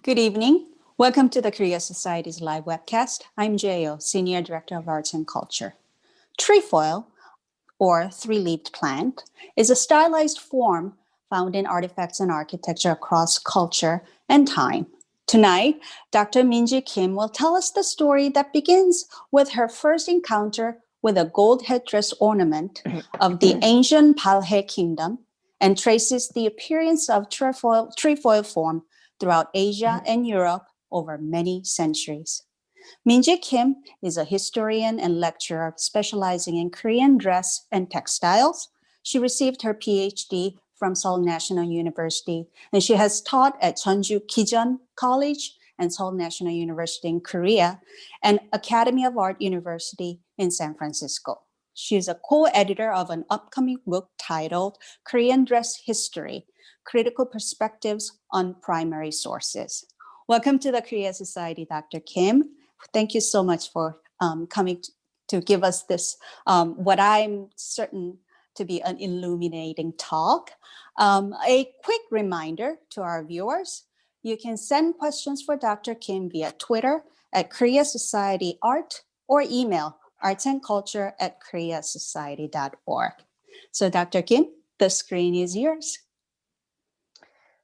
Good evening. Welcome to the Korea Society's live webcast. I'm Jo, Senior Director of Arts and Culture. Trefoil, or three-leaved plant, is a stylized form found in artifacts and architecture across culture and time. Tonight, Dr. Minji Kim will tell us the story that begins with her first encounter with a gold headdress ornament of the ancient Balhae kingdom and traces the appearance of trefoil form throughout Asia and Europe over many centuries. Minji Kim is a historian and lecturer specializing in Korean dress and textiles. She received her PhD from Seoul National University, and she has taught at Jeonju Kijeon College and Seoul National University in Korea and Academy of Art University in San Francisco. She is a co-editor of an upcoming book titled Korean Dress History, Critical Perspectives on Primary Sources. Welcome to the Korea Society, Dr. Kim. Thank you so much for coming to give us this, what I'm certain to be an illuminating talk. A quick reminder to our viewers, you can send questions for Dr. Kim via Twitter at Korea Society Art or email artsandculture@koreasociety.org. So Dr. Kim, the screen is yours.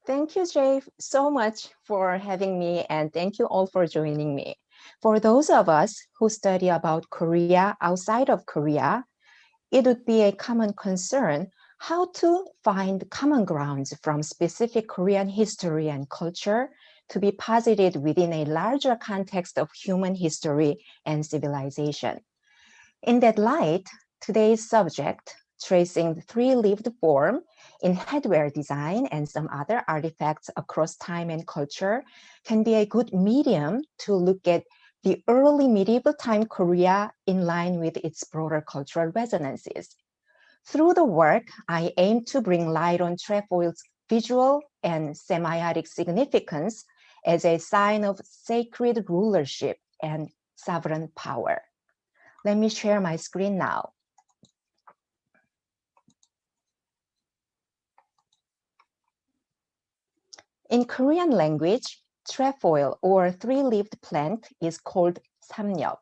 Thank you, Jade, so much for having me, and thank you all for joining me. For those of us who study about Korea outside of Korea, it would be a common concern how to find common grounds from specific Korean history and culture to be posited within a larger context of human history and civilization. In that light, today's subject, tracing the three-leaved form in headwear design and some other artifacts across time and culture, can be a good medium to look at the early medieval time Korea in line with its broader cultural resonances. Through the work, I aim to bring light on trefoil's visual and semiotic significance as a sign of sacred rulership and sovereign power. Let me share my screen now. In Korean language, trefoil or three-leaved plant is called samyeop.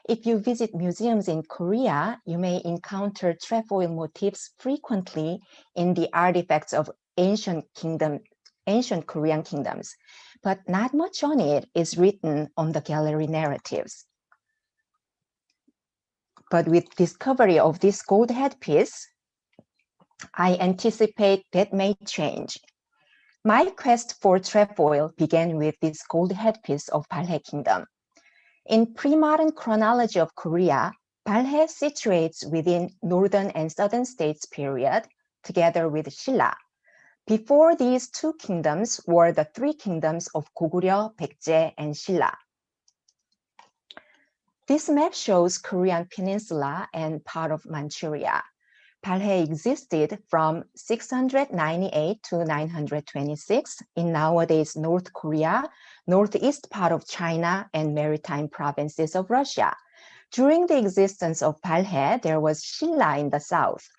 If you visit museums in Korea, you may encounter trefoil motifs frequently in the artifacts of ancient Korean kingdoms, but not much on it is written on the gallery narratives. But with discovery of this gold headpiece, I anticipate that may change. My quest for trefoil began with this gold headpiece of Balhae Kingdom. In pre-modern chronology of Korea, Balhae situates within northern and southern states period, together with Silla. Before these two kingdoms were the three kingdoms of Goguryeo, Baekje, and Silla. This map shows Korean peninsula and part of Manchuria. Balhae existed from 698 to 926 in nowadays North Korea, northeast part of China, and maritime provinces of Russia. During the existence of Balhae, there was Silla in the south.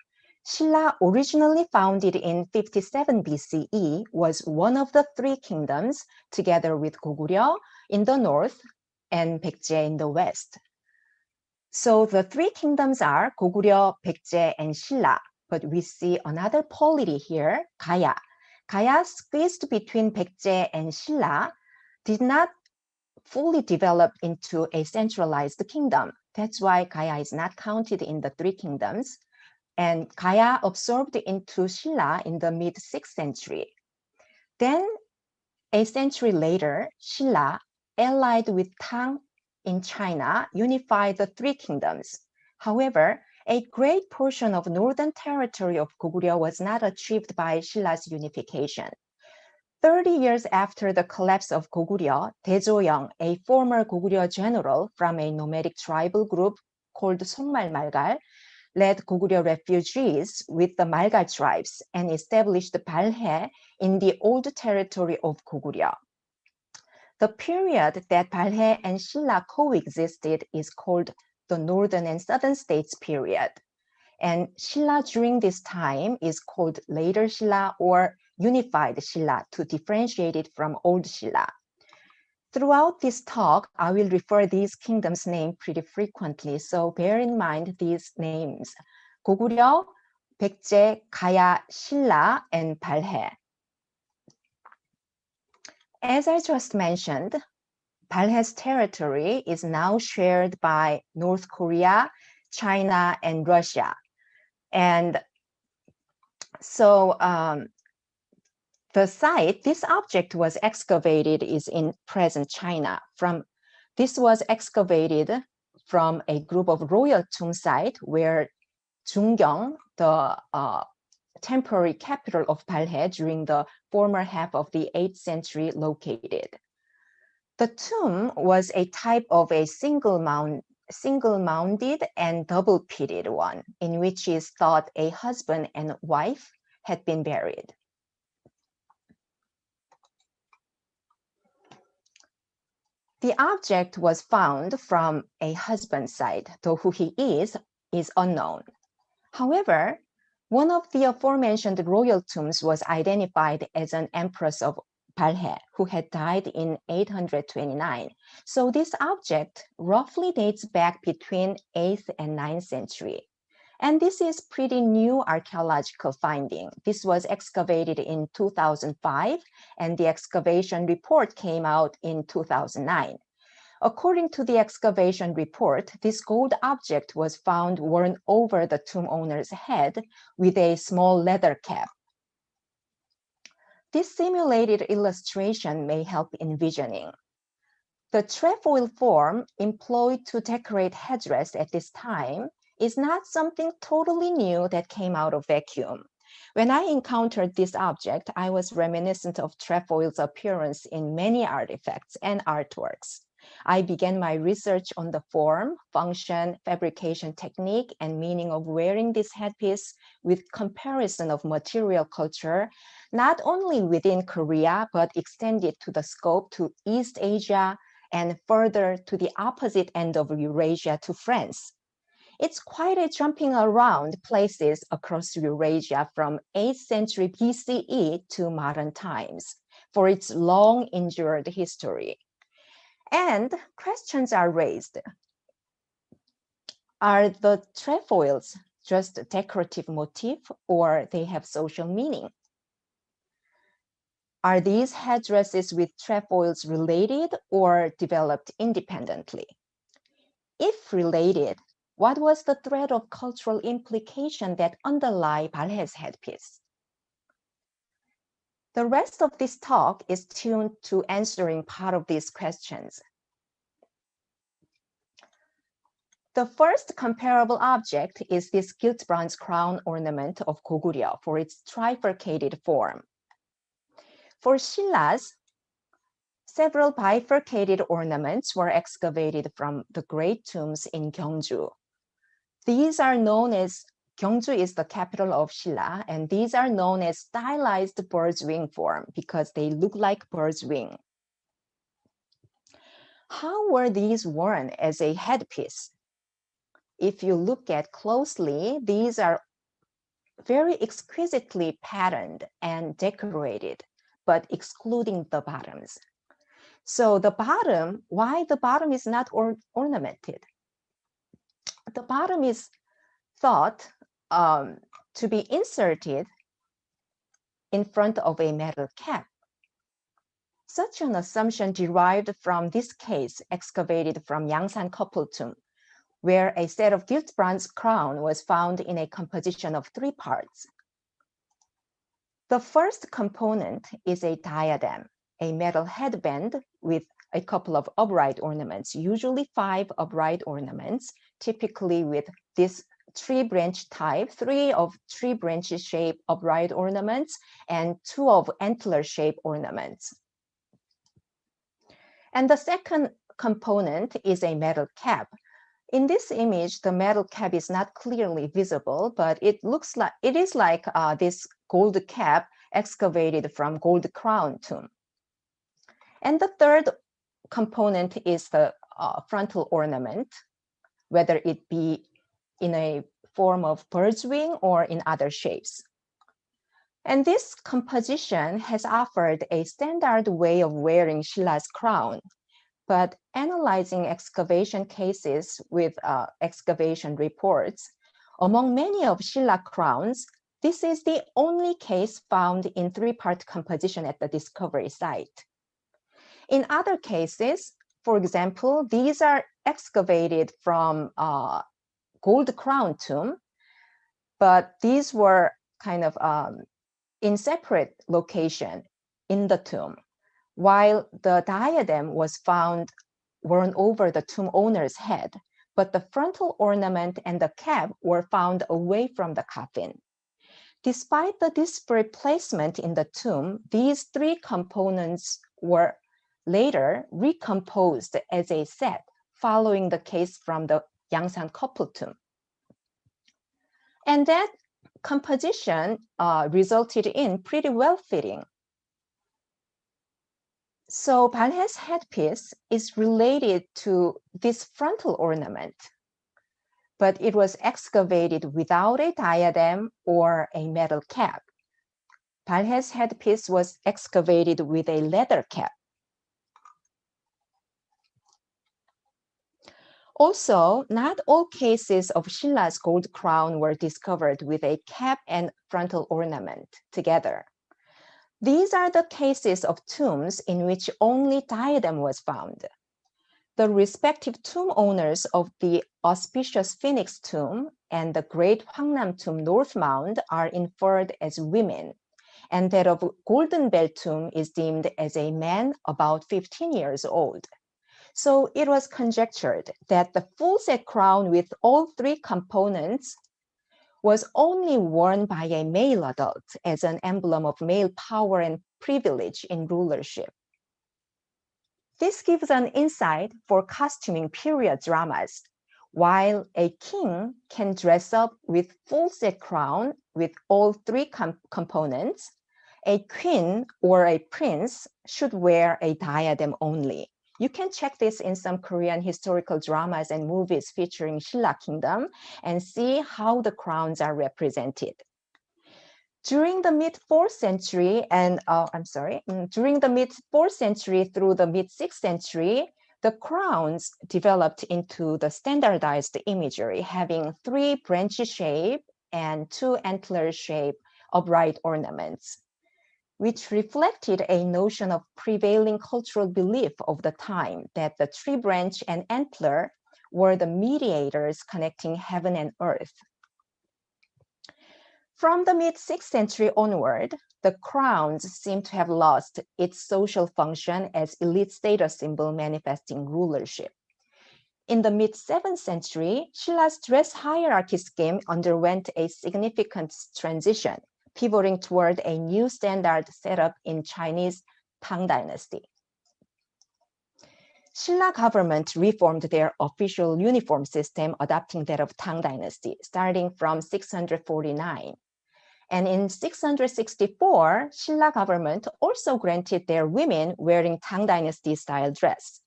Silla, originally founded in 57 BCE, was one of the three kingdoms, together with Goguryeo in the north and Baekje in the west. So the three kingdoms are Goguryeo, Baekje, and Silla, but we see another polity here, Gaya. Gaya, squeezed between Baekje and Silla, did not fully develop into a centralized kingdom. That's why Gaya is not counted in the three kingdoms. And Gaya absorbed into Silla in the mid-6th century. Then, a century later, Silla, allied with Tang in China, unified the three kingdoms. However, a great portion of northern territory of Goguryeo was not achieved by Silla's unification. 30 years after the collapse of Goguryeo, Daejoyoung, a former Goguryeo general from a nomadic tribal group called Songmal-Malgal, led Goguryeo refugees with the Malgal tribes and established Balhae in the old territory of Goguryeo. The period that Balhae and Silla coexisted is called the Northern and Southern States period. And Silla during this time is called Later Silla or Unified Silla to differentiate it from Old Silla. Throughout this talk, I will refer these kingdoms' name pretty frequently, so bear in mind these names. 고구려, 백제, 가야, 신라, and 발해. As I just mentioned, Balhae's territory is now shared by North Korea, China, and Russia. And so the site this object was excavated is in present China. This was excavated from a group of royal tomb site where Junggyeong, the temporary capital of Balhae during the former half of the 8th century, located. The tomb was a type of a single-mounded and double-pitted one, in which is thought a husband and wife had been buried. The object was found from a husband's side, though who he is unknown. However, one of the aforementioned royal tombs was identified as an empress of Balhae, who had died in 829. So this object roughly dates back between 8th and 9th century. And this is pretty new archaeological finding. This was excavated in 2005, and the excavation report came out in 2009. According to the excavation report, this gold object was found worn over the tomb owner's head with a small leather cap. This simulated illustration may help envisioning. The trefoil form employed to decorate headdress at this time is not something totally new that came out of vacuum. When I encountered this object, I was reminiscent of trefoil's appearance in many artifacts and artworks. I began my research on the form, function, fabrication technique, and meaning of wearing this headpiece with comparison of material culture, not only within Korea, but extended to the scope to East Asia and further to the opposite end of Eurasia to France. It's quite a jumping around places across Eurasia from 8th century BCE to modern times for its long endured history. And questions are raised. Are the trefoils just a decorative motif, or they have social meaning? Are these headdresses with trefoils related or developed independently? If related, what was the thread of cultural implication that underlie Balhae's headpiece? The rest of this talk is tuned to answering part of these questions. The first comparable object is this gilt bronze crown ornament of Goguryeo for its trifurcated form. For Shillas, several bifurcated ornaments were excavated from the great tombs in Gyeongju. These are known as, Gyeongju is the capital of Shilla, and these are known as stylized bird's wing form because they look like bird's wing. How were these worn as a headpiece? If you look at closely, these are very exquisitely patterned and decorated, but excluding the bottoms. So the bottom, why the bottom is not ornamented? The bottom is thought to be inserted in front of a metal cap. Such an assumption derived from this case excavated from Yangsan couple tomb, where a set of gilt bronze crown was found in a composition of 3 parts. The first component is a diadem, a metal headband with a couple of upright ornaments, usually 5 upright ornaments, typically with this tree branch type, 3 of tree branch shape upright ornaments, and 2 of antler shape ornaments. And the second component is a metal cap. In this image, the metal cap is not clearly visible, but it is like this gold cap excavated from Gold Crown tomb. And the third component is the frontal ornament, whether it be in a form of bird's wing or in other shapes. And this composition has offered a standard way of wearing Shilla's crown. But analyzing excavation cases with excavation reports, among many of Silla crowns, this is the only case found in three-part composition at the discovery site. In other cases, for example, these are excavated from gold crown tomb, but these were kind of in separate location in the tomb, while the diadem was found worn over the tomb owner's head, but the frontal ornament and the cap were found away from the coffin. Despite the disparate placement in the tomb, these three components were later recomposed as a set following the case from the Yangsan couple tomb. And that composition resulted in pretty well-fitting. So Balhae's headpiece is related to this frontal ornament, but it was excavated without a diadem or a metal cap. Balhae's headpiece was excavated with a leather cap. Also, not all cases of Shilla's gold crown were discovered with a cap and frontal ornament together. These are the cases of tombs in which only diadem was found. The respective tomb owners of the auspicious Phoenix tomb and the Great Hwangnam tomb North Mound are inferred as women, and that of Golden Bell tomb is deemed as a man about 15 years old. So it was conjectured that the full set crown with all three components was only worn by a male adult as an emblem of male power and privilege in rulership. This gives an insight for costuming period dramas. While a king can dress up with full set crown with all three components, a queen or a prince should wear a diadem only. You can check this in some Korean historical dramas and movies featuring Silla Kingdom and see how the crowns are represented. During the mid-4th century during the mid-4th century through the mid-6th century, the crowns developed into the standardized imagery, having 3 branchy shape and 2 antler shape upright ornaments, which reflected a notion of prevailing cultural belief of the time that the tree branch and antler were the mediators connecting heaven and earth. From the mid-6th century onward, the crowns seem to have lost its social function as elite status symbol manifesting rulership. In the mid-7th century, Shilla's dress hierarchy scheme underwent a significant transition, pivoting toward a new standard setup in Chinese Tang Dynasty. Silla government reformed their official uniform system, adopting that of Tang Dynasty, starting from 649. And in 664, Silla government also granted their women wearing Tang Dynasty style dress.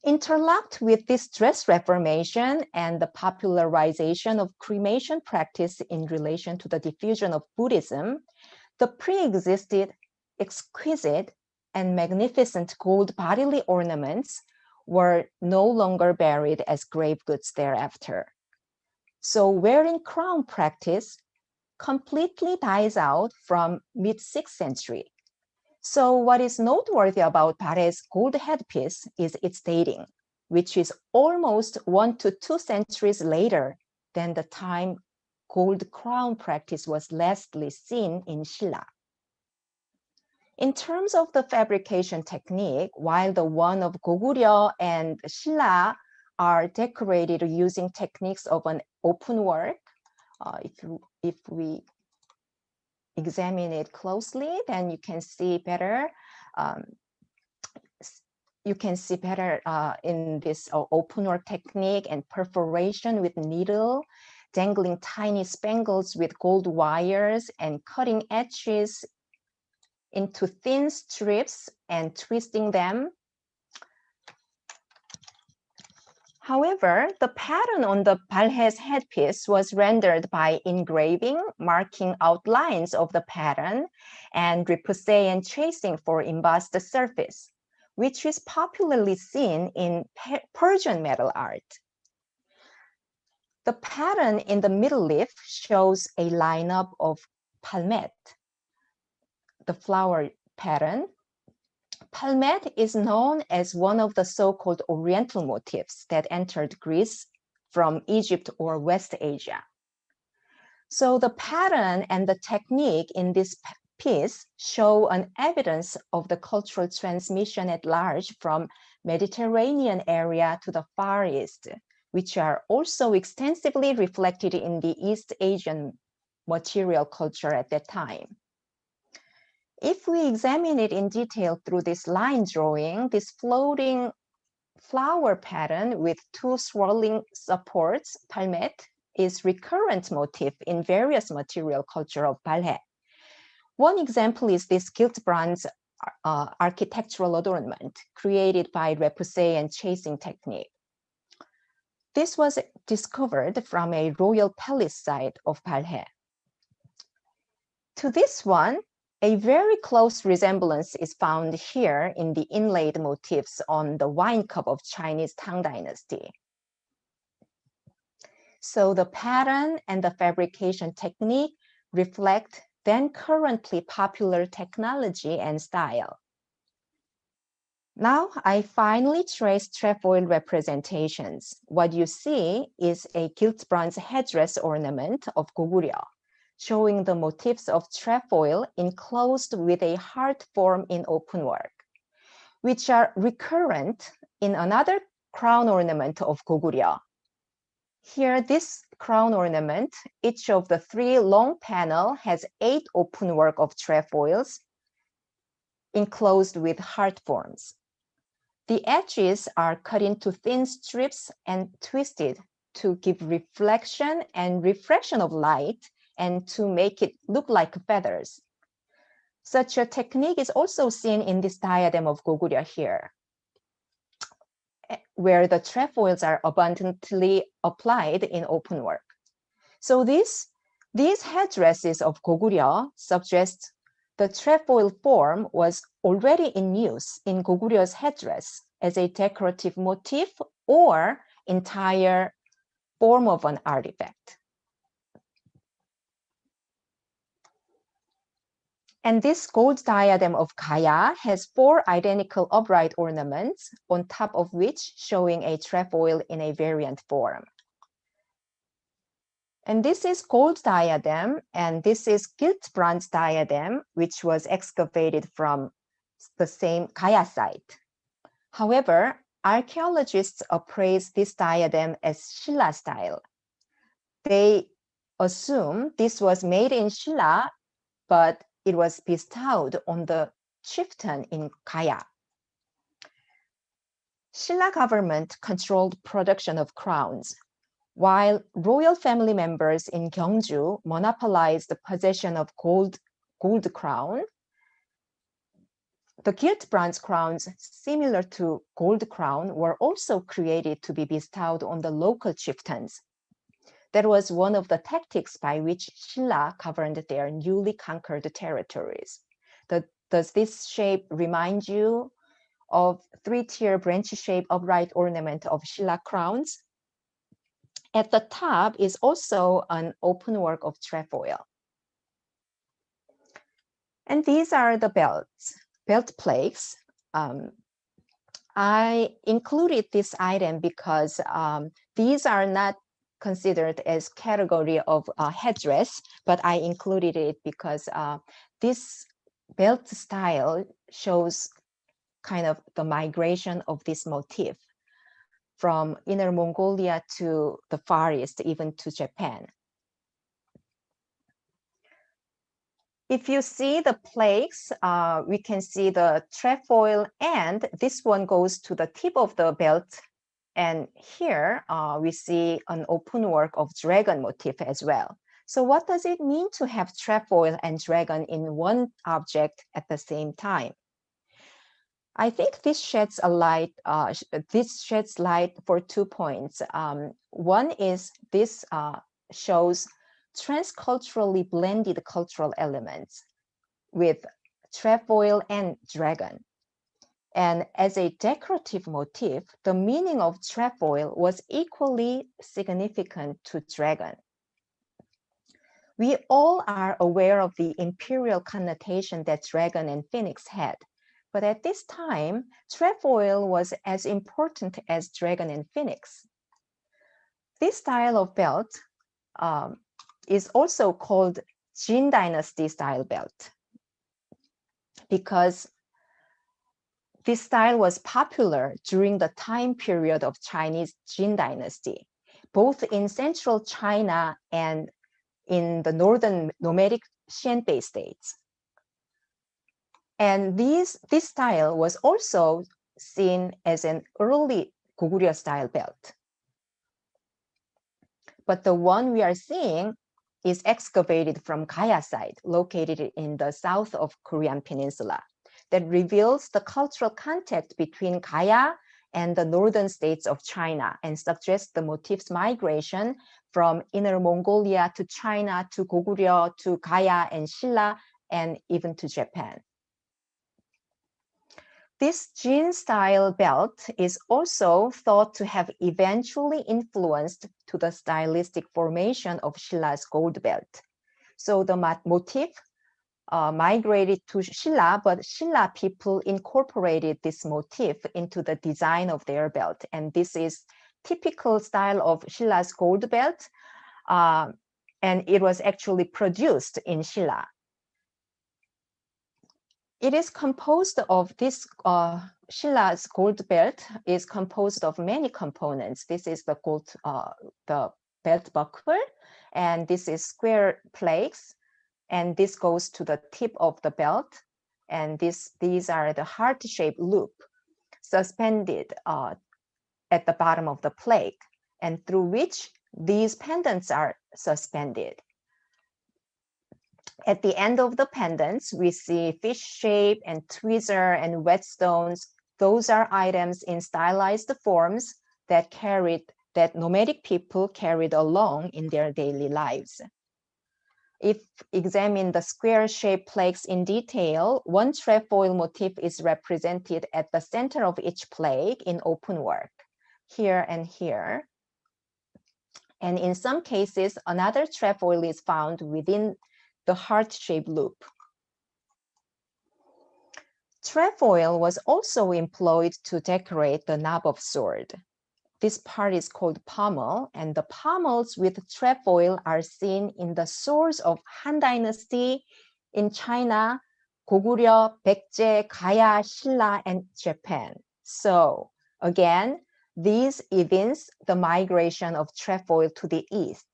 Interlocked with this dress reformation and the popularization of cremation practice in relation to the diffusion of Buddhism, the pre-existed exquisite and magnificent gold bodily ornaments were no longer buried as grave goods thereafter. So wearing crown practice completely dies out from mid-6th century. So what is noteworthy about Balhae's gold headpiece is its dating, which is almost 1 to 2 centuries later than the time gold crown practice was lastly seen in Silla. In terms of the fabrication technique, while the one of Goguryeo and Silla are decorated using techniques of an open work, if we examine it closely, then you can see better. In this open work technique and perforation with needle, dangling tiny spangles with gold wires and cutting edges into thin strips and twisting them. However, the pattern on the Balhae's headpiece was rendered by engraving, marking outlines of the pattern, and repoussé and tracing for embossed surface, which is popularly seen in Persian metal art. The pattern in the middle leaf shows a lineup of palmet, the flower pattern. Palmet is known as one of the so-called Oriental motifs that entered Greece from Egypt or West Asia. So the pattern and the technique in this piece show an evidence of the cultural transmission at large from Mediterranean area to the Far East, which are also extensively reflected in the East Asian material culture at that time. If we examine it in detail through this line drawing, this floating flower pattern with two swirling supports, palmet, is recurrent motif in various material culture of Balhae. One example is this gilt bronze architectural adornment created by repoussé and chasing technique. This was discovered from a royal palace site of Balhae. To this one, a very close resemblance is found here in the inlaid motifs on the wine cup of Chinese Tang Dynasty. So the pattern and the fabrication technique reflect then currently popular technology and style. Now I finally trace trefoil representations. What you see is a gilt bronze headdress ornament of goguryeo, showing the motifs of trefoil enclosed with a heart form in openwork, which are recurrent in another crown ornament of goguryeo. Here, this crown ornament, each of the three long panel has 8 openwork of trefoils enclosed with heart forms. The edges are cut into thin strips and twisted to give reflection and refraction of light and to make it look like feathers. Such a technique is also seen in this diadem of goguryeo here, where the trefoils are abundantly applied in openwork. So these headdresses of goguryeo suggest the trefoil form was already in use in goguryeo's headdress as a decorative motif or entire form of an artifact. And this gold diadem of Gaya has 4 identical upright ornaments, on top of which showing a trefoil in a variant form. And this is gold diadem, and this is gilt bronze diadem, which was excavated from the same Gaya site. However, archaeologists appraise this diadem as Shilla style. They assume this was made in Shilla, but it was bestowed on the chieftain in Gaya. Shilla government controlled production of crowns, while royal family members in Gyeongju monopolized the possession of gold crown. The gilt bronze crowns similar to gold crown were also created to be bestowed on the local chieftains. That was one of the tactics by which Shilla governed their newly conquered territories. Does this shape remind you of 3-tier branch-shaped upright ornament of Shilla crowns? At the top is also an openwork of trefoil. And these are the belt plaques. I included this item because these are not considered as category of headdress, but I included it because this belt style shows kind of the migration of this motif from Inner Mongolia to the Far East, even to Japan. If you see the plaques, we can see the trefoil, and this one goes to the tip of the belt. And here we see an openwork of dragon motif as well. So what does it mean to have trefoil and dragon in one object at the same time? I think this sheds a light. This sheds light for 2 points. One is this shows transculturally blended cultural elements with trefoil and dragon. And as a decorative motif, the meaning of trefoil was equally significant to dragon. We all are aware of the imperial connotation that dragon and phoenix had, but at this time, trefoil was as important as dragon and phoenix. This style of belt is also called Jin Dynasty style belt because this style was popular during the time period of Chinese Jin Dynasty, both in central China and in the northern nomadic Xianbei states. And this style was also seen as an early Goguryeo style belt. But the one we are seeing is excavated from Gaya site, located in the south of Korean Peninsula, that reveals the cultural contact between Gaya and the northern states of China and suggests the motif's migration from Inner Mongolia to China to Goguryeo to Gaya and Silla and even to Japan. This Jin style belt is also thought to have eventually influenced to the stylistic formation of Shilla's gold belt. So the motif migrated to Silla, but Silla people incorporated this motif into the design of their belt. And this is typical style of Shilla's gold belt. And it was actually produced in Silla. It is composed of this, Shilla's gold belt is composed of many components. This is the gold, the belt buckle, and this is square plates, and this goes to the tip of the belt, and these are the heart-shaped loop suspended at the bottom of the plate, and through which these pendants are suspended. At the end of the pendants, we see fish shape and tweezer and whetstones. Those are items in stylized forms that nomadic people carried along in their daily lives. If examine the square-shaped plaques in detail, one trefoil motif is represented at the center of each plaque in open work, here and here. And in some cases, another trefoil is found within the heart-shaped loop. Trefoil was also employed to decorate the knob of sword. This part is called pommel, and the pommels with trefoil are seen in the swords of Han Dynasty in China, Goguryeo, Baekje, Gaya, Silla, and Japan. So again, these evince the migration of trefoil to the east.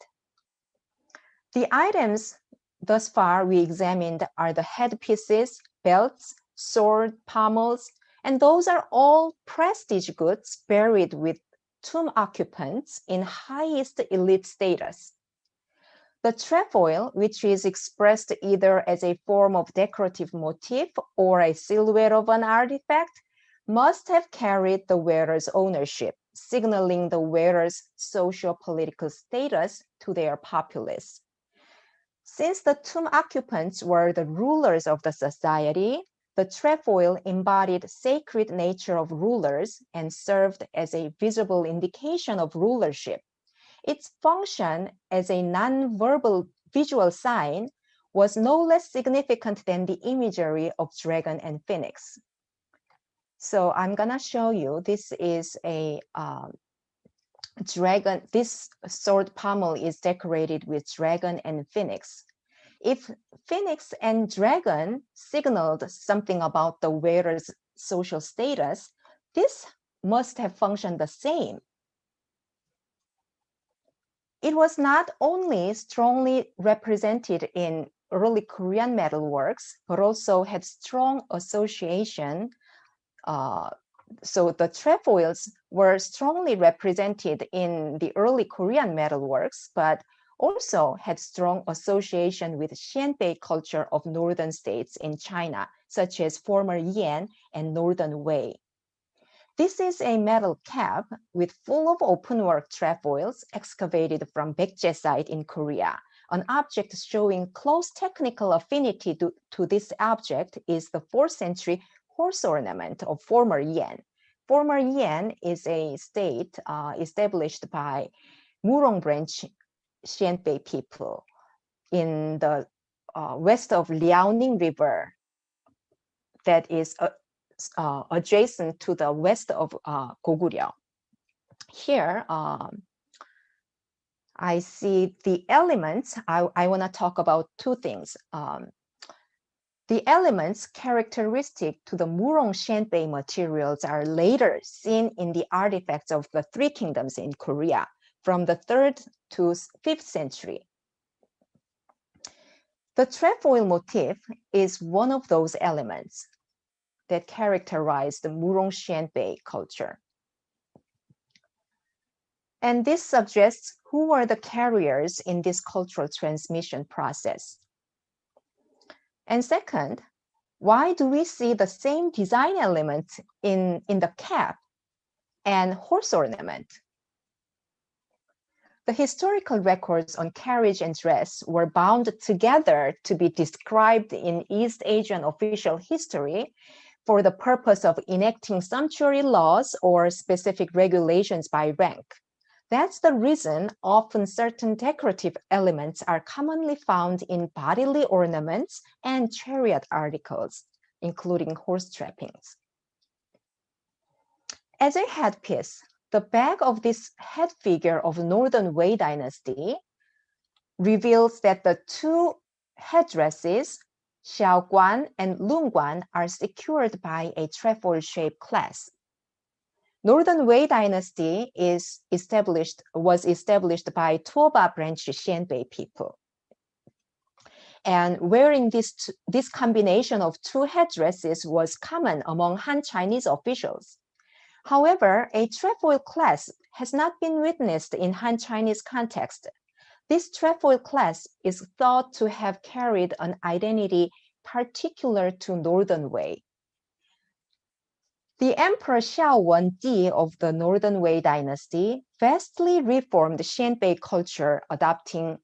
The items thus far we examined are the headpieces, belts, sword, pommels, and those are all prestige goods buried with tomb occupants in highest elite status. The trefoil, which is expressed either as a form of decorative motif or a silhouette of an artifact, must have carried the wearer's ownership, signaling the wearer's socio-political status to their populace. Since the tomb occupants were the rulers of the society, the trefoil embodied sacred nature of rulers and served as a visible indication of rulership. Its function as a non-verbal visual sign was no less significant than the imagery of dragon and phoenix. So I'm gonna show you, this is a dragon, this sword pommel is decorated with dragon and phoenix. If phoenix and dragon signaled something about the wearer's social status, this must have functioned the same. It was not only strongly represented in early Korean metalworks, but also had strong association. So the trefoils were strongly represented in the early Korean metalworks, but also had strong association with Xianbei culture of northern states in China, such as former Yan and northern Wei. This is a metal cap with full of openwork trefoils excavated from Baekje site in Korea. An object showing close technical affinity to this object is the 4th century horse ornament of former Yan. Former Yan is a state established by Murong branch Xianbei people in the west of Liaoning River that is adjacent to the west of Goguryeo. Here, I see the elements. I want to talk about two things. The elements characteristic to the Murong Xianbei materials are later seen in the artifacts of the three kingdoms in Korea from the 3rd to 5th century. The trefoil motif is one of those elements that characterize the Murong Xianbei culture. And this suggests who were the carriers in this cultural transmission process. And second, why do we see the same design elements in the cap and horse ornament? The historical records on carriage and dress were bound together to be described in East Asian official history for the purpose of enacting sumptuary laws or specific regulations by rank. That's the reason often certain decorative elements are commonly found in bodily ornaments and chariot articles, including horse trappings. As a headpiece, the back of this head figure of Northern Wei Dynasty reveals that the two headdresses, Xiaoguan and Lungguan, are secured by a trefoil-shaped clasp. Northern Wei Dynasty was established by Tuoba branch Xianbei people. And wearing this combination of two headdresses was common among Han Chinese officials. However, a trefoil clasp has not been witnessed in Han Chinese context. This trefoil clasp is thought to have carried an identity particular to Northern Wei. The Emperor Xiao Wen-di of the Northern Wei Dynasty vastly reformed Xianbei culture, adopting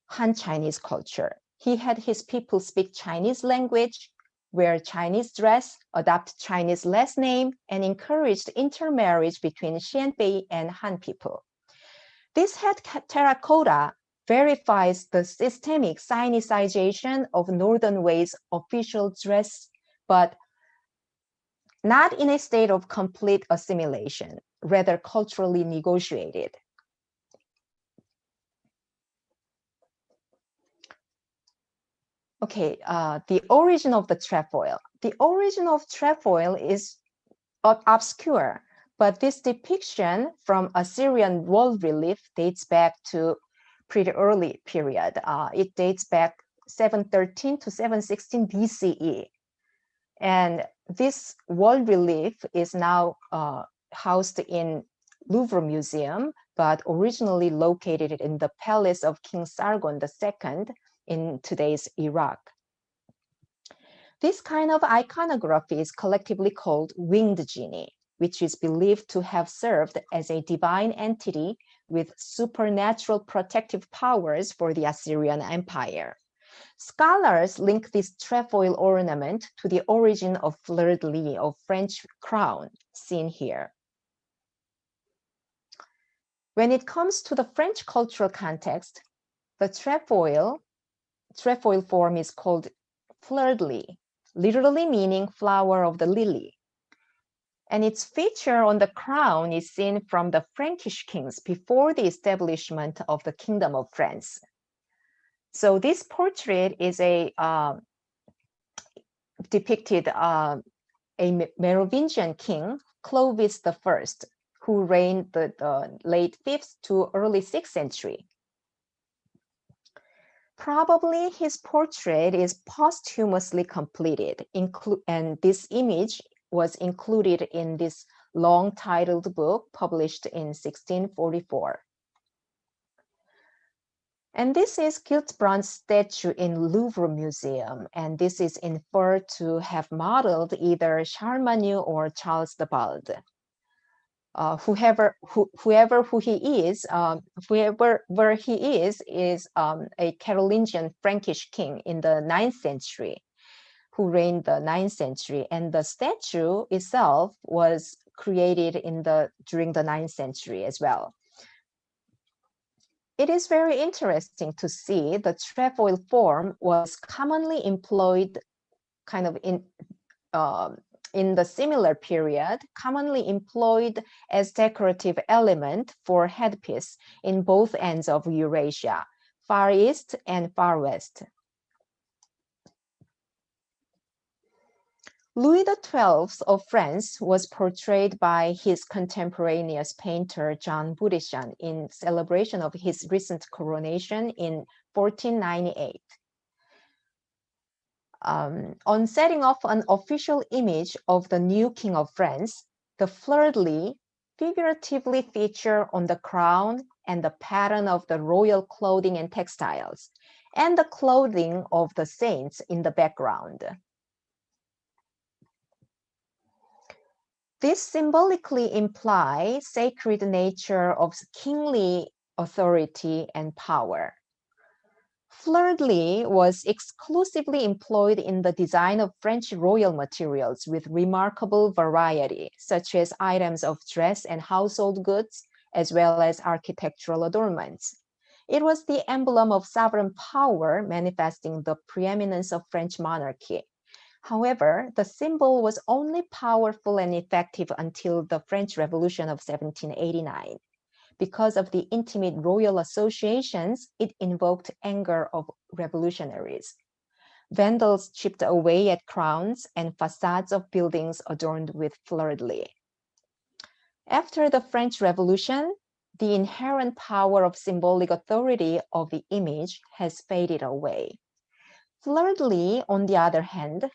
Han Chinese culture. He had his people speak Chinese language, wear Chinese dress, adopt Chinese last name, and encouraged intermarriage between Xianbei and Han people. This head terracotta verifies the systemic Sinicization of Northern Wei's official dress, but not in a state of complete assimilation, rather culturally negotiated. Okay, the origin of the trefoil. The origin of trefoil is obscure, but this depiction from Assyrian wall relief dates back to pretty early period. It dates back 713 to 716 BCE. And this wall relief is now housed in Louvre Museum, but originally located in the palace of King Sargon II in today's Iraq. This kind of iconography is collectively called winged genie, which is believed to have served as a divine entity with supernatural protective powers for the Assyrian Empire. Scholars link this trefoil ornament to the origin of fleur-de-lis of French crown, seen here. When it comes to the French cultural context, the trefoil form is called fleur-de-lis, literally meaning flower of the lily. And its feature on the crown is seen from the Frankish kings before the establishment of the Kingdom of France. So this portrait is depicted a Merovingian king, Clovis I, who reigned the late 5th to early 6th century. Probably his portrait is posthumously completed, and this image was included in this long titled book published in 1644. And this is gilt bronze statue in Louvre Museum, and this is inferred to have modeled either Charlemagne or Charles the Bald. Whoever he is a Carolingian Frankish king in the 9th century. who reigned the 9th century, and the statue itself was created during the 9th century as well. It is very interesting to see the trefoil form was commonly employed kind of in the similar period, commonly employed as decorative element for headpiece in both ends of Eurasia, Far East and Far West. Louis XII of France was portrayed by his contemporaneous painter Jean Bourrichon in celebration of his recent coronation in 1498. On setting off an official image of the new King of France, the fleur-de-lis figuratively feature on the crown and the pattern of the royal clothing and textiles, and the clothing of the saints in the background. This symbolically implies sacred nature of kingly authority and power. Fleur-de-lis was exclusively employed in the design of French royal materials with remarkable variety, such as items of dress and household goods, as well as architectural adornments. It was the emblem of sovereign power, manifesting the preeminence of French monarchy. However, the symbol was only powerful and effective until the French Revolution of 1789. Because of the intimate royal associations, it invoked anger of revolutionaries. Vandals chipped away at crowns and facades of buildings adorned with fleur-de-lis. After the French Revolution, the inherent power of symbolic authority of the image has faded away. Fleur-de-lis, on the other hand,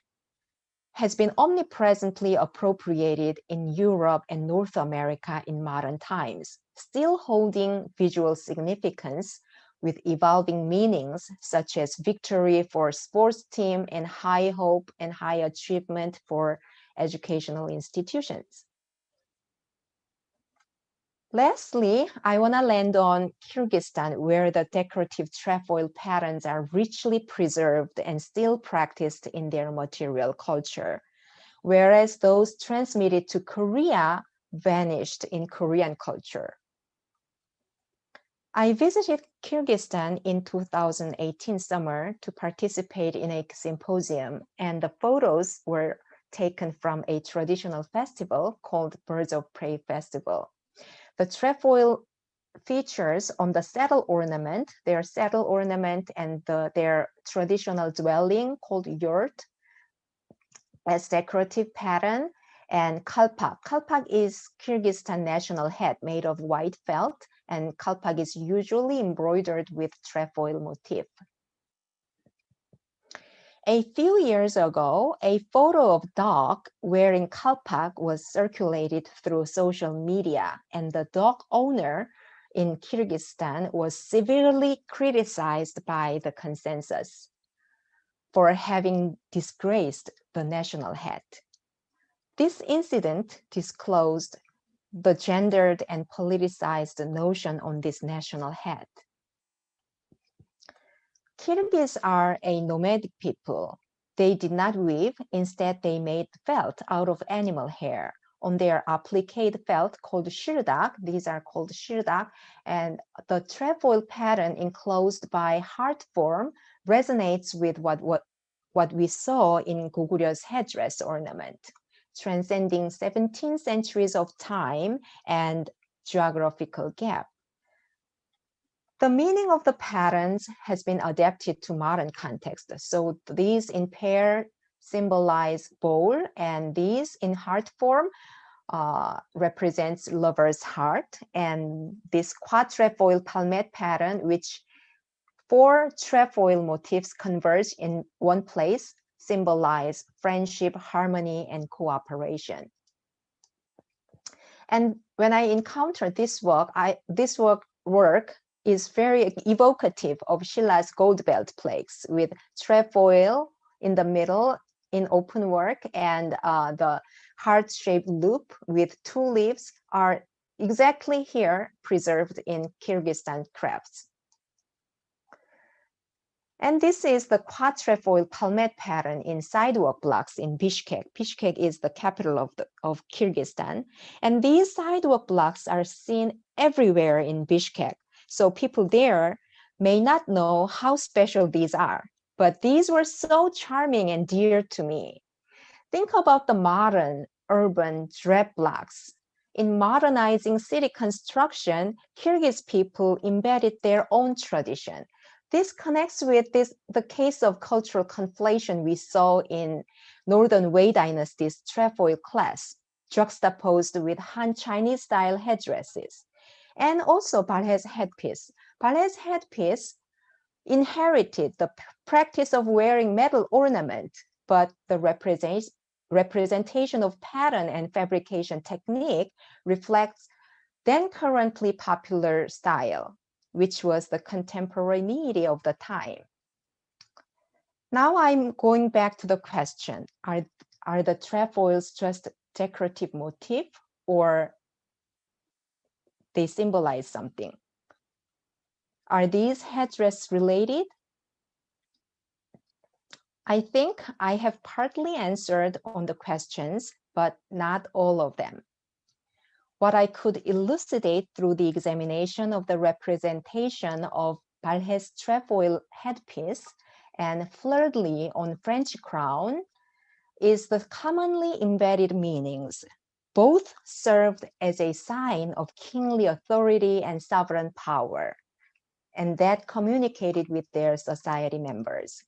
has been omnipresently appropriated in Europe and North America in modern times, still holding visual significance with evolving meanings such as victory for sports team and high hope and high achievement for educational institutions. Lastly, I want to land on Kyrgyzstan, where the decorative trefoil patterns are richly preserved and still practiced in their material culture, whereas those transmitted to Korea vanished in Korean culture. I visited Kyrgyzstan in 2018 summer to participate in a symposium, and the photos were taken from a traditional festival called Birds of Prey Festival. The trefoil features on the saddle ornament, their saddle ornament and their traditional dwelling called yurt as decorative pattern, and kalpak. Kalpak is Kyrgyzstan national hat made of white felt, and kalpak is usually embroidered with trefoil motif. A few years ago, a photo of dog wearing kalpak was circulated through social media, and the dog owner in Kyrgyzstan was severely criticized by the consensus for having disgraced the national hat. This incident disclosed the gendered and politicized notion on this national hat. Kyrgyz are a nomadic people. They did not weave, instead they made felt out of animal hair. On their applique felt called shirdak, these are called shirdak, and the trefoil pattern enclosed by heart form resonates with what we saw in Goguryeo headdress ornament, transcending 17 centuries of time and geographical gap. The meaning of the patterns has been adapted to modern context. So these in pair symbolize bowl, and these in heart form represents lover's heart. And this quadrefoil palmette pattern, which 4 trefoil motifs converge in one place, symbolize friendship, harmony, and cooperation. And when I encountered this work, this work is very evocative of Schilla's gold belt plaques with trefoil in the middle in open work, and the heart-shaped loop with 2 leaves are exactly here preserved in Kyrgyzstan crafts. And this is the quatrefoil palmet pattern in sidewalk blocks in Bishkek. Bishkek is the capital of Kyrgyzstan. And these sidewalk blocks are seen everywhere in Bishkek. So people there may not know how special these are, but these were so charming and dear to me. Think about the modern urban drab blocks. In modernizing city construction, Kyrgyz people embedded their own tradition. This connects with the case of cultural conflation we saw in Northern Wei Dynasty's trefoil class, juxtaposed with Han Chinese style headdresses. And also Balhae's headpiece. Balhae's headpiece inherited the practice of wearing metal ornament, but the representation of pattern and fabrication technique reflects then currently popular style, which was the contemporary need of the time. Now I'm going back to the question, are the trefoils just decorative motif or they symbolize something? Are these headdress related? I think I have partly answered on the questions, but not all of them. What I could elucidate through the examination of the representation of Balhae's trefoil headpiece and fleur-de-lis on French crown is the commonly embedded meanings. Both served as a sign of kingly authority and sovereign power, and that communicated with their society members.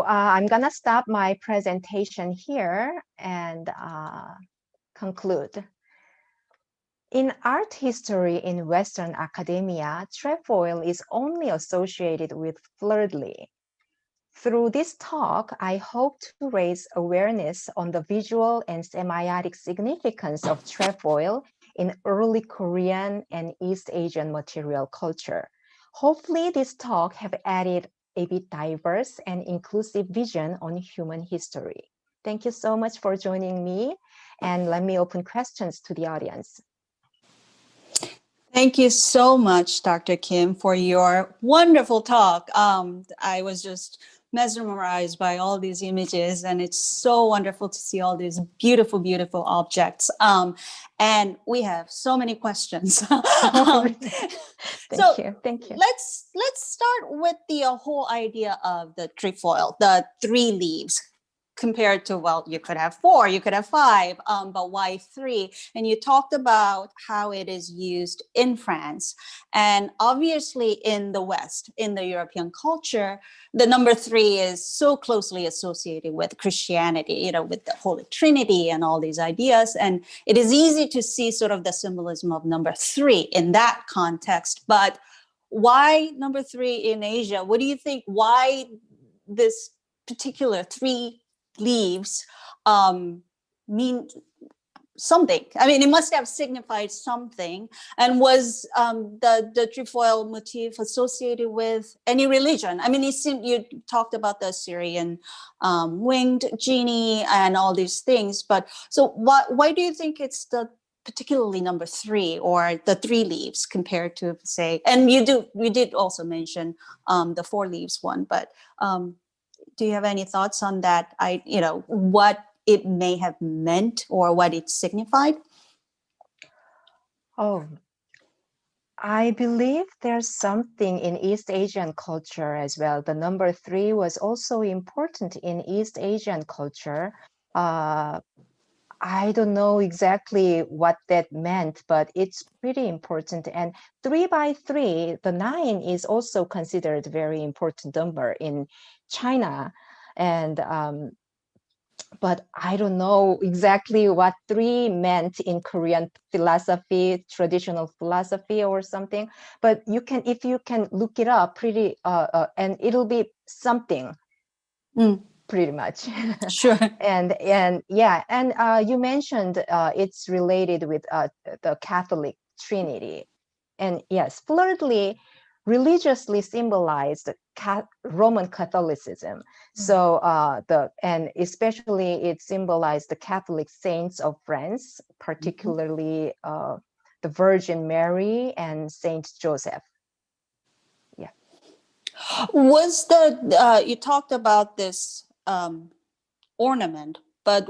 I'm gonna stop my presentation here and conclude. In art history in Western academia, trefoil is only associated with fleur-de-lis. Through this talk, I hope to raise awareness on the visual and semiotic significance of trefoil in early Korean and East Asian material culture. Hopefully this talk have added a bit diverse and inclusive vision on human history. Thank you so much for joining me, and let me open questions to the audience. Thank you so much, Dr. Kim, for your wonderful talk. I was just mesmerized by all these images, and it's so wonderful to see all these beautiful, beautiful objects. And we have so many questions. Thank you. Let's start with the whole idea of the trefoil, the 3 leaves. Compared to, well, you could have 4, you could have 5, but why 3? And you talked about how it is used in France. And obviously in the West, in the European culture, the number 3 is so closely associated with Christianity, with the Holy Trinity and all these ideas. And it is easy to see sort of the symbolism of number 3 in that context. But why number 3 in Asia? What do you think? Why this particular 3 leaves mean something? I mean, it must have signified something. And was the trefoil motif associated with any religion? I mean, you talked about the Assyrian winged genie and all these things, but so why do you think it's the particularly number 3 or the 3 leaves compared to, say, and you did also mention the 4 leaves one, but do you have any thoughts on that? What it may have meant or what it signified? Oh, I believe there's something in East Asian culture as well. The number 3 was also important in East Asian culture. I don't know exactly what that meant, but it's pretty important. And 3 by 3, the 9 is also considered a very important number in China. And but I don't know exactly what 3 meant in Korean philosophy, traditional philosophy or something. But if you can look it up and it'll be something. Pretty much. Sure. and you mentioned it's related with the Catholic Trinity. And yes, fleur-de-lis religiously symbolized Roman Catholicism. So and especially it symbolized the Catholic saints of France, particularly the Virgin Mary and Saint Joseph. Yeah. Was you talked about this ornament, but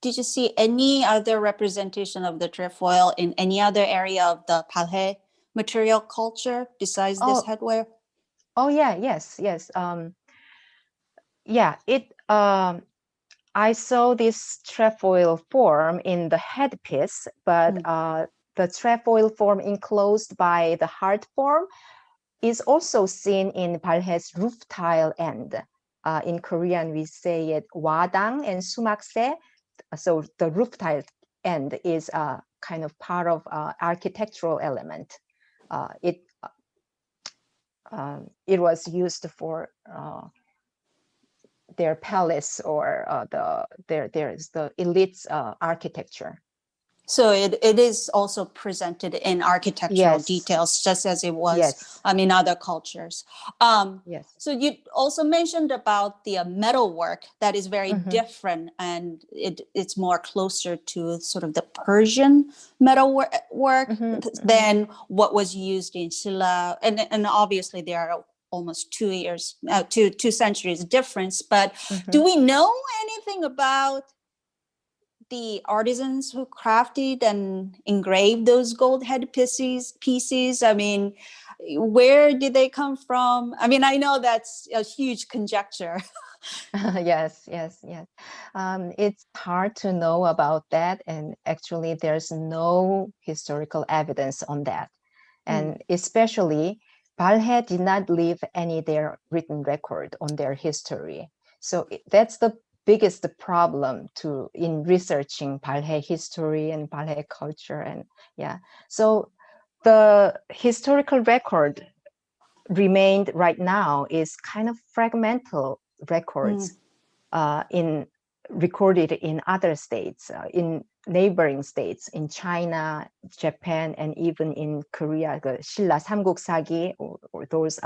did you see any other representation of the trefoil in any other area of the Palhe material culture besides this headwear? Oh yeah, yes. Yeah, I saw this trefoil form in the headpiece, but the trefoil form enclosed by the heart form is also seen in Palhe's roof tile end. In Korean, we say it wadang and sumakse. So the roof tile end is kind of part of architectural element. It was used for their palace or there's the elite's architecture. So it is also presented in architectural details, just as it was in other cultures. Yes. So you also mentioned about the metalwork that is very different, and it's more closer to sort of the Persian metalwork than what was used in Silla. And obviously there are almost 2 centuries difference. But do we know anything about the artisans who crafted and engraved those gold head pieces? I mean, where did they come from? I mean, I know that's a huge conjecture. Yes. It's hard to know about that, and actually there's no historical evidence on that. And especially Balhae did not leave any their written record on their history. So that's the biggest problem in researching Balhae history and Balhae culture. And so the historical record remained right now is kind of fragmental records recorded in other states, in neighboring states, in China, Japan, and even in Korea, the Silla 삼국사기, or those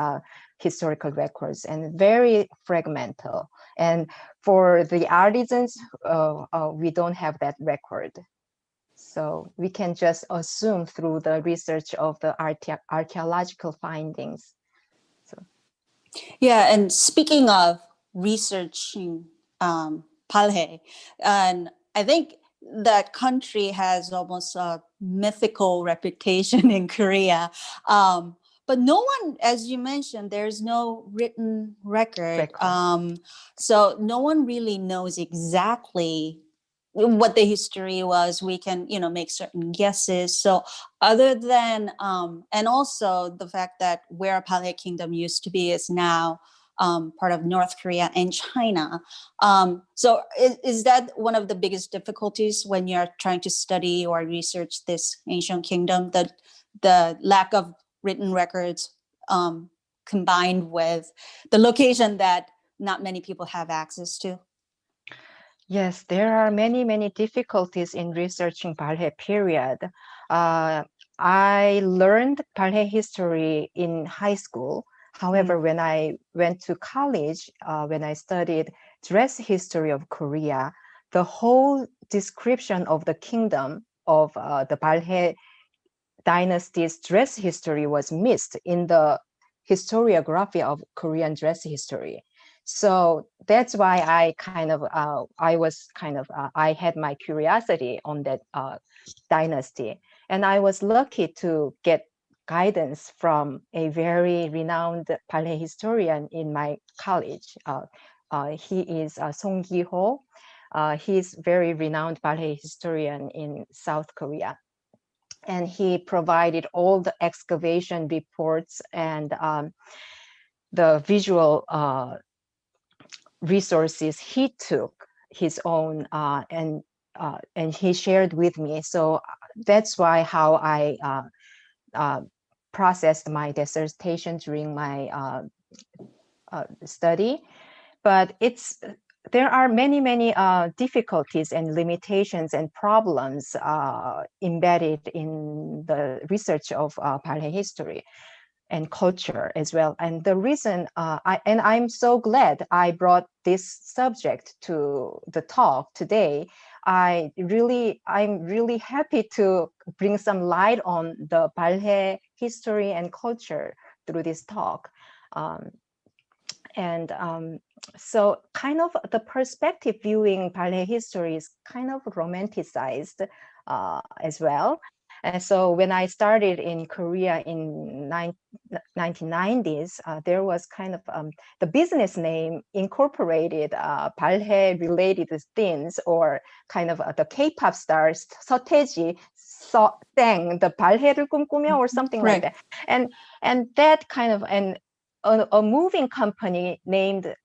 historical records, and very fragmental. And for the artisans, we don't have that record. So we can just assume through the research of the archaeological findings. Yeah, and speaking of researching Palhe, and I think that country has almost a mythical reputation in Korea. But no one, as you mentioned, there's no written record. So no one really knows exactly what the history was. We can, make certain guesses. So other than, and also the fact that where Palhe Kingdom used to be is now part of North Korea and China. So is that one of the biggest difficulties when you're trying to study or research this ancient kingdom, that the lack of written records combined with the location that not many people have access to? Yes, there are many difficulties in researching Balhae period. I learned Balhae history in high school. However, when I went to college, when I studied dress history of Korea, the whole description of the kingdom of the Balhae dynasty's dress history was missed in the historiography of Korean dress history. So that's why I had my curiosity on that dynasty. And I was lucky to get guidance from a very renowned Balhae historian in my college. He is Song Gi-ho. He's very renowned Balhae historian in South Korea. And he provided all the excavation reports and the visual resources he took his own and he shared with me. So that's how I processed my dissertation during my study. But there are many difficulties and limitations and problems embedded in the research of Balhae history and culture as well. And the reason, I'm so glad I brought this subject to the talk today, I'm really happy to bring some light on the Balhae history and culture through this talk. So kind of the perspective viewing Balhae history is kind of romanticized as well. And so when I started in Korea in 1990s, there was kind of the business name incorporated Balhae related things, or kind of the K-pop stars 서태지 sang the 발해를 꿈꾸며 or something like that. And that kind of, and a moving company named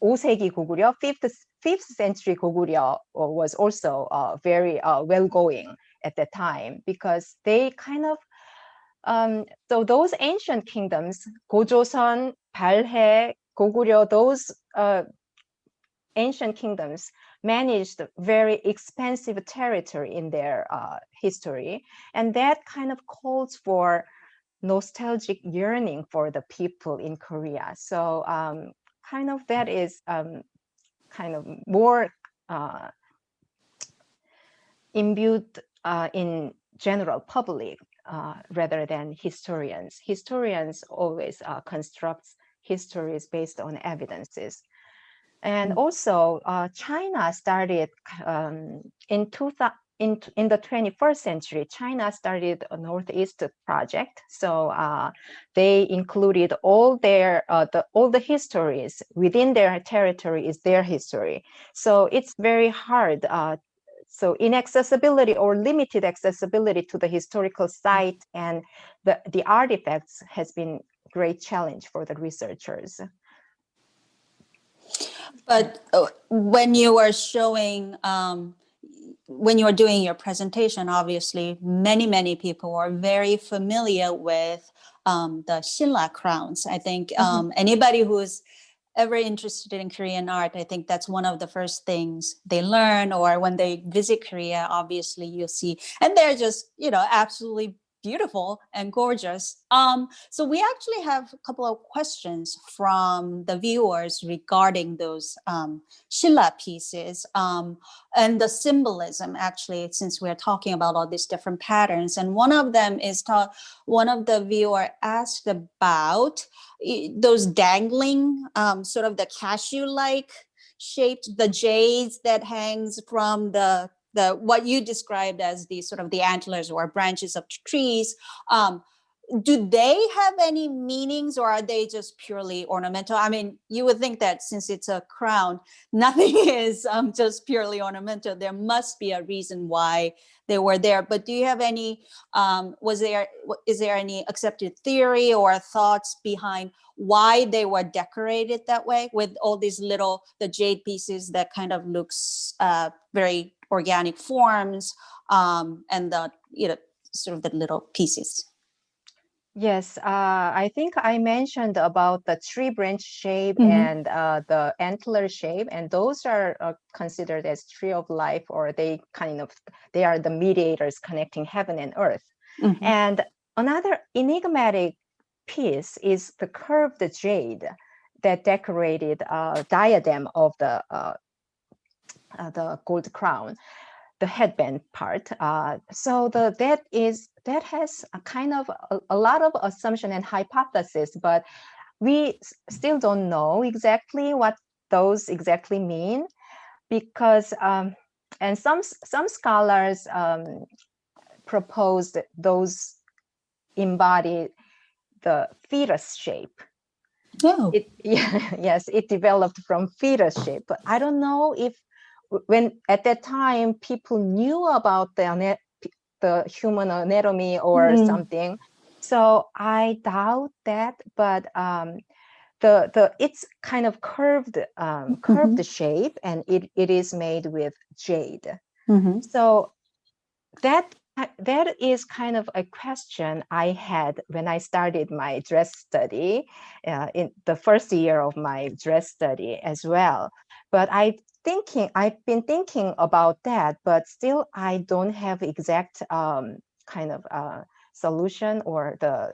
5세기 고구려, 5th century 고구려 was also very well going at that time, because they kind of so those ancient kingdoms, 고조선, 발해, 고구려, those ancient kingdoms managed very expansive territory in their history, and that kind of calls for nostalgic yearning for the people in Korea. So kind of that is kind of more imbued in general public rather than historians. Historians always construct histories based on evidences. And also China started in the 21st century, China started a Northeast project. So they included all their all the histories within their territory is their history. So it's very hard. So inaccessibility or limited accessibility to the historical site and the artifacts has been a great challenge for the researchers. But when you were showing, when you were doing your presentation, obviously many people are very familiar with the Silla crowns. I think anybody who's ever interested in Korean art, I think that's one of the first things they learn, or when they visit Korea, obviously you'll see, and they're just, absolutely beautiful and gorgeous. So we actually have a couple of questions from the viewers regarding those Shilla pieces and the symbolism, actually, since we're talking about all these different patterns. And one of them is, one of the viewer asked about those dangling, sort of the cashew-like shaped, the jades that hangs from the what you described as the sort of the antlers or branches of trees. Do they have any meanings, or are they just purely ornamental? I mean, you would think that since it's a crown, nothing is just purely ornamental. There must be a reason why they were there. But do you have any, is there any accepted theory or thoughts behind why they were decorated that way with all these the jade pieces that kind of looks very organic forms, and the, sort of the little pieces? Yes, I think I mentioned about the tree branch shape and the antler shape, and those are considered as tree of life, or they are the mediators connecting heaven and earth. And another enigmatic piece is the curved jade that decorated diadem of the gold crown, the headband part. So that has a kind of a lot of assumption and hypothesis, but we still don't know exactly what those exactly mean, because and some scholars proposed those embody the fetus shape. Oh. Yes, it developed from fetus shape, but I don't know if when at that time people knew about the human anatomy or something. So I doubt that, but it's kind of curved shape, and it is made with jade. So that is kind of a question I had when I started my dress study in the first year of my dress study as well. But I've been thinking about that, but still I don't have exact kind of solution or the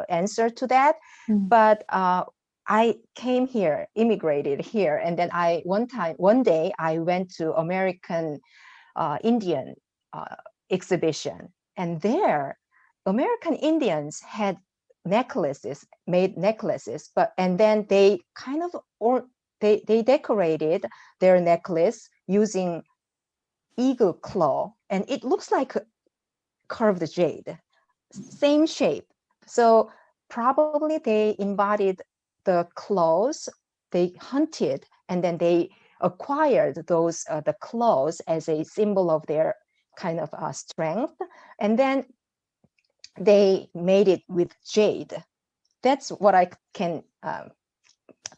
answer to that. But I came here, immigrated here, and then one day I went to American Indian exhibition, and there American Indians had made necklaces, and then they kind of, they decorated their necklace using eagle claw, and it looks like curved jade, same shape. So probably they embodied the claws, they hunted, and then they acquired those the claws as a symbol of their kind of strength, and then they made it with jade. That's what I can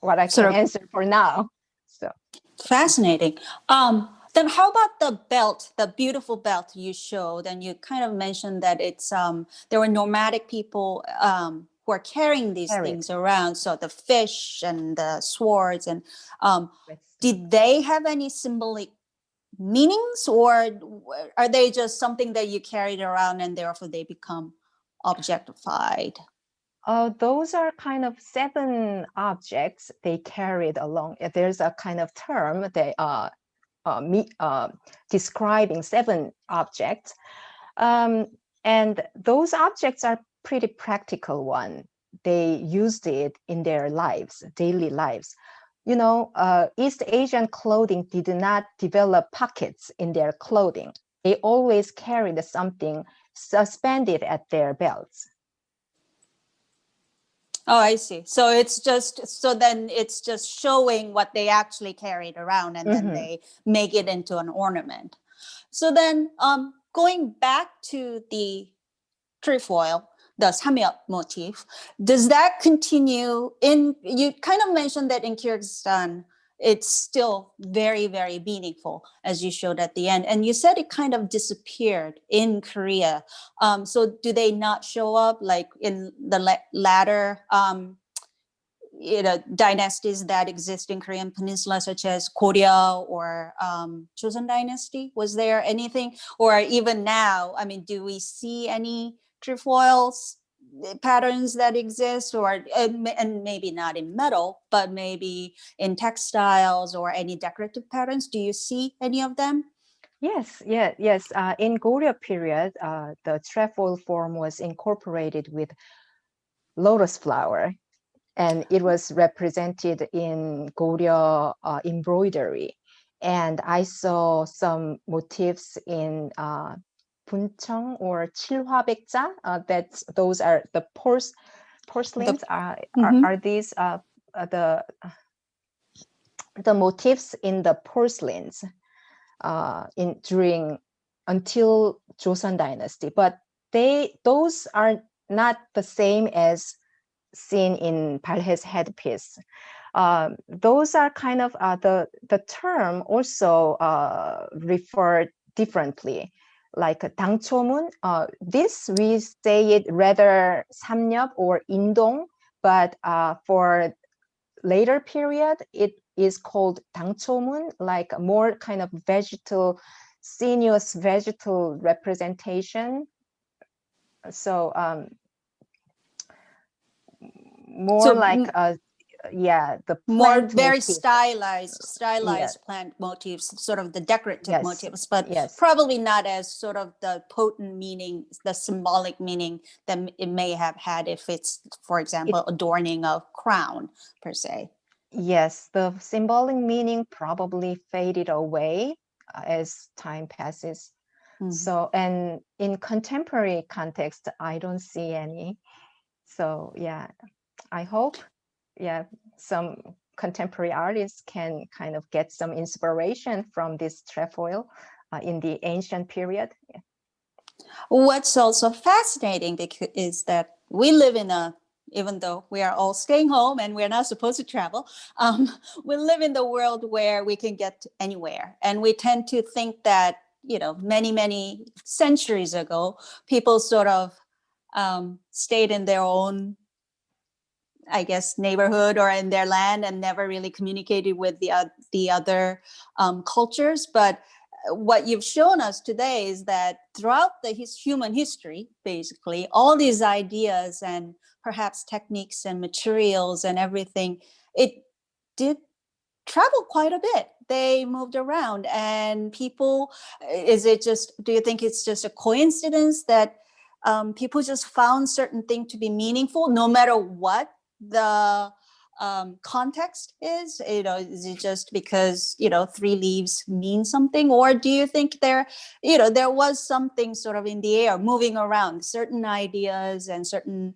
answer for now. So fascinating. Then how about the belt, the beautiful belt you showed? And you kind of mentioned that it's there were nomadic people who are carrying these things around. So the fish and the swords, and did they have any symbolic meanings, or are they just something that you carried around and therefore they become objectified? Those are kind of 7 objects they carried along. There's a kind of term they describing 7 objects, and those objects are pretty practical one. They used it in their lives, daily lives. You know, East Asian clothing did not develop pockets in their clothing. They always carried something suspended at their belts. Oh, I see. So it's just, so then it's just showing what they actually carried around, and then they make it into an ornament. So then going back to the trefoil, the samyup motif, does that continue in, you kind of mentioned that in Kyrgyzstan, it's still very, very meaningful, as you showed at the end. And you said it kind of disappeared in Korea. So do they not show up like in the latter dynasties that exist in Korean Peninsula, such as Goryeo or Joseon Dynasty? Was there anything, or even now, I mean, do we see any trefoils patterns that exist, or and maybe not in metal, but maybe in textiles or any decorative patterns? Do you see any of them? Yes. In Goryeo period, the trefoil form was incorporated with lotus flower, and it was represented in Goryeo embroidery. And I saw some motifs in Buncheong or Chilhwabaekja. Those are the porcelains. Are these the motifs in the porcelains during until Joseon Dynasty? But those are not the same as seen in Balhae's headpiece. Those are kind of the term also referred differently, like 당초문. This we say it rather 삼엽 or 인동, but for later period it is called 당초문, like more kind of sinuous vegetal representation. So more like the more very motif. stylized plant motifs, sort of the decorative motifs, but probably not as sort of the potent meaning, the symbolic meaning that it may have had if it's, for example, adorning a crown per se. Yes, the symbolic meaning probably faded away as time passes. So, and in contemporary context, I don't see any. So yeah, I hope some contemporary artists can kind of get some inspiration from this trefoil in the ancient period. What's also fascinating is that we live in even though we are all staying home and we're not supposed to travel, we live in the world where we can get anywhere. And we tend to think that, many, many centuries ago, people sort of stayed in their own, I guess, neighborhood or in their land and never really communicated with the other cultures. But what you've shown us today is that throughout the human history, basically, all these ideas and perhaps techniques and materials and everything, it did traveled quite a bit. They moved around, and people, do you think it's just a coincidence that people just found certain thing to be meaningful, no matter what the context is? Is it just because, three leaves mean something? Or do you think there was something sort of in the air moving around, certain ideas and certain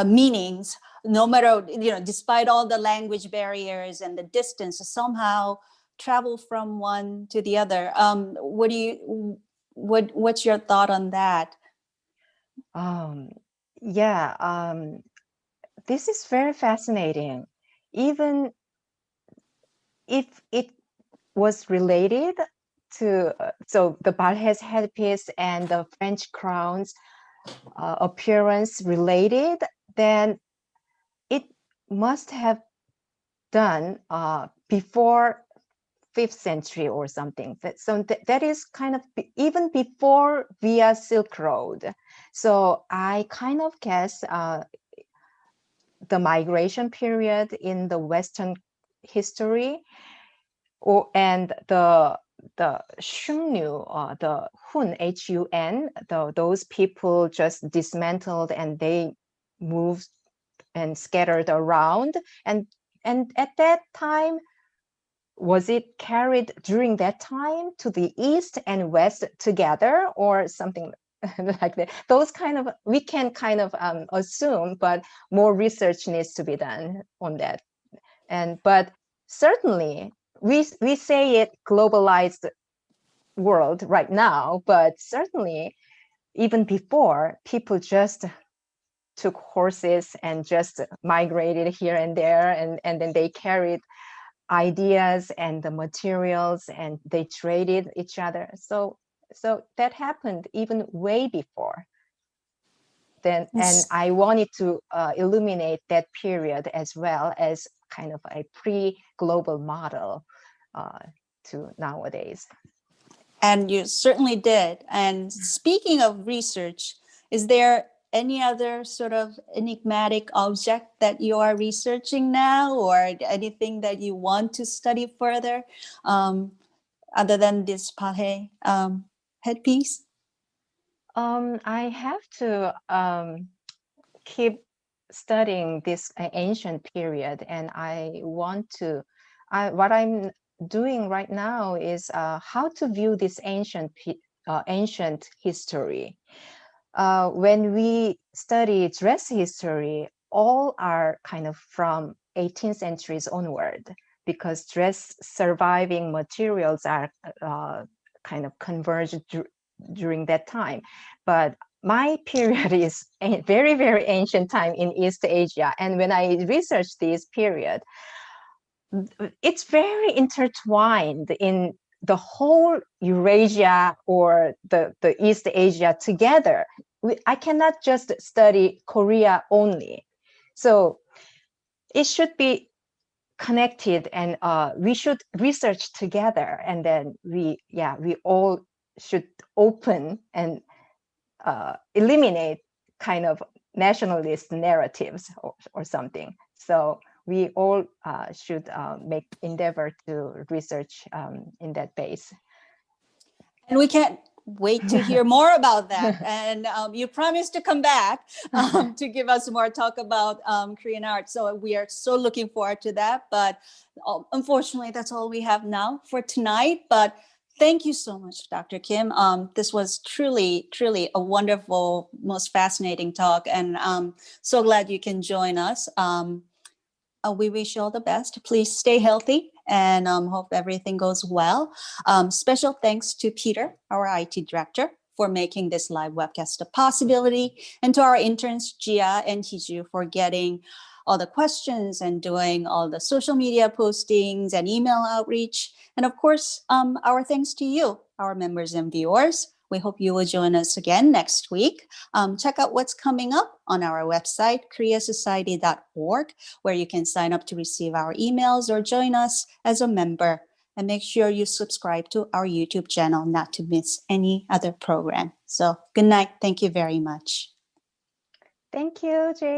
meanings, no matter, despite all the language barriers and the distance, somehow travel from one to the other? What's your thought on that? This is very fascinating. Even if it was related to, so the Balhae's headpiece and the French crown's appearance related, then it must have done before 5th century or something. So that is kind of even before via Silk Road. So I kind of guess the migration period in the Western history, and the Shungnu, the Hun, Hun, those people just dismantled and they moved and scattered around. And at that time, was it carried during that time to the east and west together or something like that? Those kind of, we can kind of assume, but more research needs to be done on that. But certainly we say it globalized world right now, but certainly even before, people just took horses and just migrated here and there, and then they carried ideas and the materials and they traded each other. So that happened even way before then. And I wanted to illuminate that period as well as kind of a pre-global model to nowadays. And you certainly did. And speaking of research, is there any other sort of enigmatic object that you are researching now, or anything that you want to study further, other than this Balhae headpiece? I have to keep studying this ancient period, and I want to, what I'm doing right now is how to view this ancient history. When we study dress history, all are kind of from 18th centuries onward, because dress surviving materials are kind of converged during that time. But my period is a very, very ancient time in East Asia. And when I research this period, it's very intertwined in the whole Eurasia or the East Asia together. I cannot just study Korea only. So it should be connected, and we should research together. And then we all should open and eliminate kind of nationalist narratives or something. So we all should make endeavor to research in that base. And we can't wait to hear more about that. And you promised to come back to give us more talk about Korean art. So we are so looking forward to that. But unfortunately, that's all we have now for tonight. But thank you so much, Dr. Kim. This was truly, truly a wonderful, most fascinating talk. And I'm so glad you can join us. We wish you all the best. Please stay healthy, and hope everything goes well. Special thanks to Peter, our IT director, for making this live webcast a possibility, and to our interns, Gia and Hiju, for getting all the questions and doing all the social media postings and email outreach. And of course, our thanks to you, our members and viewers. We hope you will join us again next week. Check out what's coming up on our website, koreasociety.org, where you can sign up to receive our emails or join us as a member. And make sure you subscribe to our YouTube channel not to miss any other program. So good night. Thank you very much. Thank you, Jade.